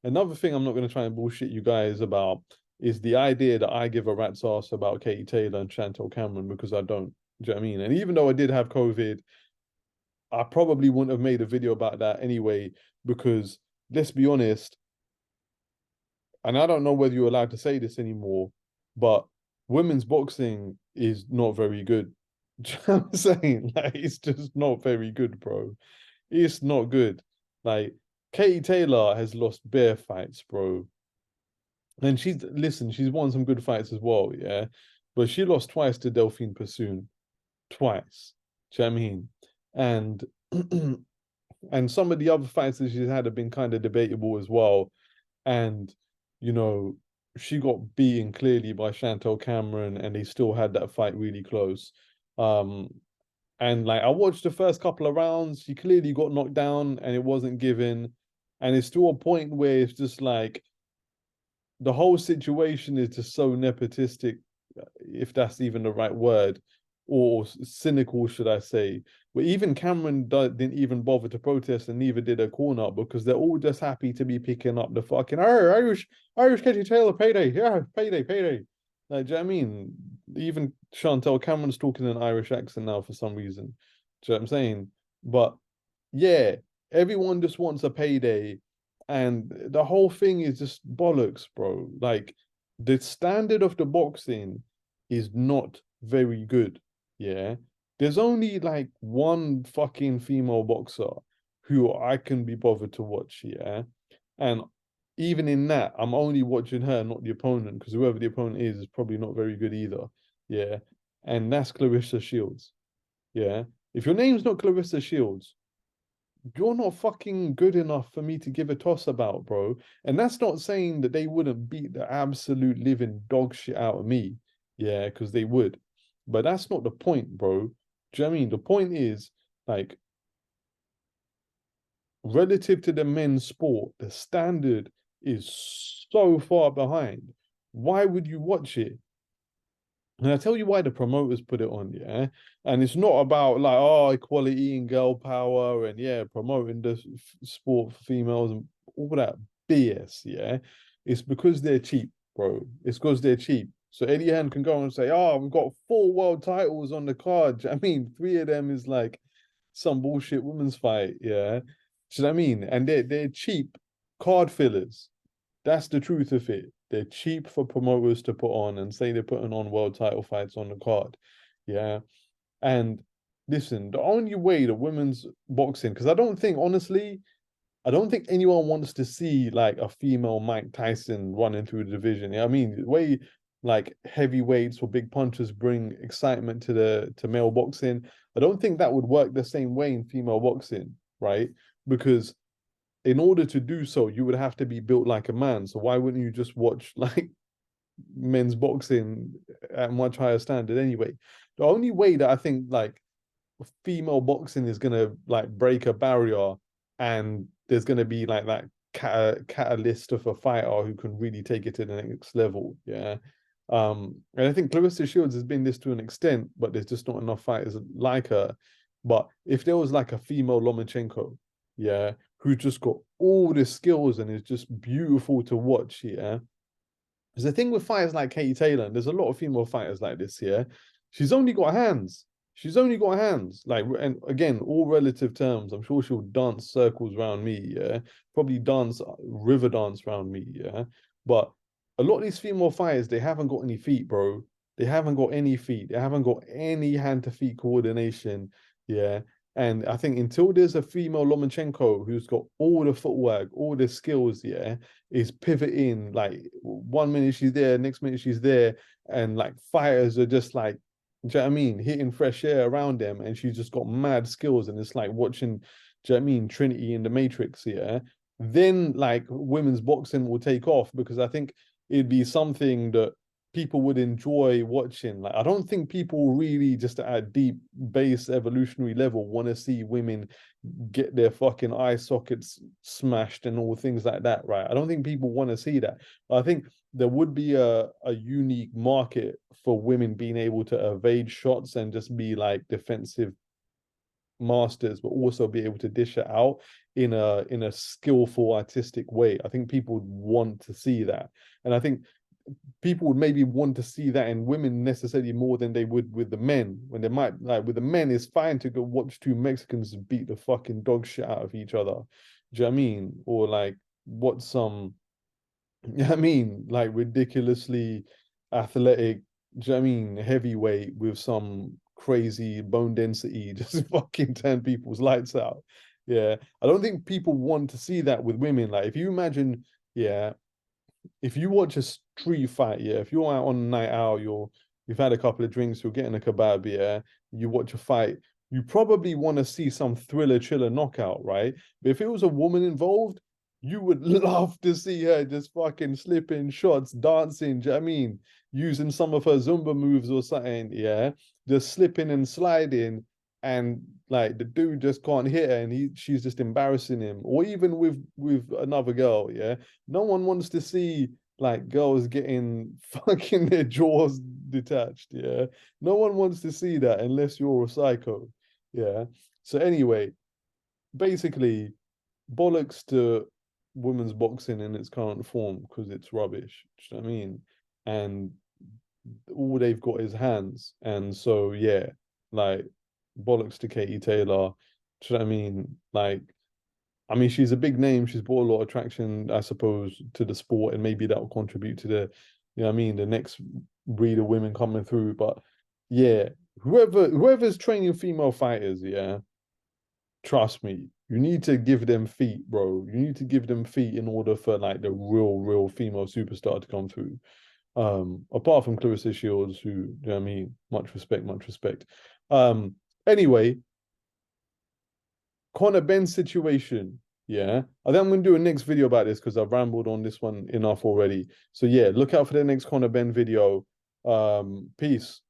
another thing I'm not going to try and bullshit you guys about is the idea that I give a rat's ass about Katie Taylor and Chantel Cameron because I don't. Do you know what I mean? And even though I did have COVID, I probably wouldn't have made a video about that anyway because let's be honest, and I don't know whether you're allowed to say this anymore, but women's boxing is not very good. Do you know what I'm saying? Like, it's just not very good, bro. It's not good. Like, Katie Taylor has lost bare fights, bro. And she's won some good fights as well, yeah. But she lost twice to Delphine Persoon. Twice. Do you know what I mean? And and some of the other fights that she's had have been kind of debatable as well. And, you know, she got beaten clearly by Chantel Cameron, and they still had that fight really close. Um, and like I watched the first couple of rounds, she clearly got knocked down and it wasn't given. And it's to a point where it's just like the whole situation is just so nepotistic, if that's even the right word, or cynical, should I say. But even Cameron didn't even bother to protest, and neither did her corner because they're all just happy to be picking up the fucking Irish Katie Taylor payday, yeah, payday, payday. Like, do you know what I mean? Even Chantel Cameron's talking in an Irish accent now for some reason. Do you know what I'm saying? But yeah, everyone just wants a payday, and the whole thing is just bollocks, bro. Like the standard of the boxing is not very good. Yeah. There's only like one fucking female boxer who I can be bothered to watch, yeah. And even in that, I'm only watching her, not the opponent, because whoever the opponent is probably not very good either. Yeah. And that's Clarissa Shields. Yeah. If your name's not Clarissa Shields, you're not fucking good enough for me to give a toss about, bro. And that's not saying that they wouldn't beat the absolute living dog shit out of me. Yeah, because they would. But that's not the point, bro. Do you know what I mean? The point is, like, relative to the men's sport, the standard is so far behind. Why would you watch it? And I tell you why the promoters put it on, yeah. And it's not about like, oh, equality and girl power and yeah, promoting the sport for females and all that BS, yeah. It's because they're cheap, bro. It's because they're cheap. So Eddie Hearn can go and say, oh, we've got 4 world titles on the card. I mean, 3 of them is like some bullshit women's fight, yeah. Do you know what I mean? And they're cheap card fillers. That's the truth of it. They're cheap for promoters to put on and say they're putting on world title fights on the card. Yeah. And listen, the only way the women's boxing, because honestly, I don't think anyone wants to see like a female Mike Tyson running through the division. Yeah, I mean, the way like heavyweights or big punchers bring excitement to male boxing, I don't think that would work the same way in female boxing, right? Because in order to do so, you would have to be built like a man. So why wouldn't you just watch like men's boxing at a much higher standard anyway? The only way that I think like female boxing is gonna like break a barrier and there's gonna be like that catalyst of a fighter who can really take it to the next level. Yeah. And I think Clarissa Shields has been this to an extent, but there's just not enough fighters like her. But if there was like a female Lomachenko, yeah, who just got all the skills and is just beautiful to watch, yeah. Because the thing with fighters like Katie Taylor, and there's a lot of female fighters like this, yeah, she's only got hands. She's only got hands. Like, and again, all relative terms. I'm sure she'll dance circles around me, yeah. Probably dance river dance around me, yeah. But a lot of these female fighters, they haven't got any feet, bro. They haven't got any feet. They haven't got any hand to feet coordination, yeah. And I think until there's a female Lomachenko who's got all the footwork, all the skills, yeah, is pivoting. Like 1 minute she's there, next minute she's there, and like fighters are just like, do you know what I mean, hitting fresh air around them, and she's just got mad skills, and it's like watching, do you know what I mean, Trinity in the Matrix, yeah. Then like women's boxing will take off because I think it'd be something that people would enjoy watching. Like, I don't think people really just at a deep base evolutionary level want to see women get their fucking eye sockets smashed and all things like that, right? I don't think people want to see that. I think there would be a unique market for women being able to evade shots and just be like defensive masters, but also be able to dish it out in a skillful artistic way. I think people would want to see that. And I think people would maybe want to see that in women necessarily more than they would with the men. When they might, like, with the men, it's fine to go watch two Mexicans beat the fucking dog shit out of each other. Do you know what I mean? Or like watch some, you know what I mean, like ridiculously athletic, do you know what I mean, heavyweight with some crazy bone density, just fucking turn people's lights out. Yeah. I don't think people want to see that with women. Like if you imagine, yeah, if you watch a street fight, yeah, if you're out on a night out, you've had a couple of drinks, you're getting a kebab, yeah, you watch a fight, you probably want to see some thriller chiller knockout, right? But if it was a woman involved, you would love to see her just fucking slipping shots, dancing, do you know what I mean? Using some of her Zumba moves or something, yeah, just slipping and sliding, and like the dude just can't hit her, and she's just embarrassing him. Or even with another girl, yeah, no one wants to see like girls getting fucking their jaws detached. Yeah. No one wants to see that unless you're a psycho. Yeah. So anyway, basically, bollocks to women's boxing in its current form because it's rubbish. Do you know what I mean? And all they've got is hands. And so yeah, like bollocks to Katie Taylor. Do you know what I mean? Like, I mean, she's a big name. She's brought a lot of traction, I suppose, to the sport, and maybe that will contribute to the, you know what I mean, the next breed of women coming through. But yeah, whoever's training female fighters, yeah, trust me, you need to give them feet, bro. You need to give them feet in order for like the real female superstar to come through. Apart from Clarissa Shields, who, you know what I mean, much respect, much respect. Anyway, Conor Ben situation. Yeah. I think I'm going to do a next video about this because I've rambled on this one enough already. So yeah, look out for the next Conor Ben video. Peace.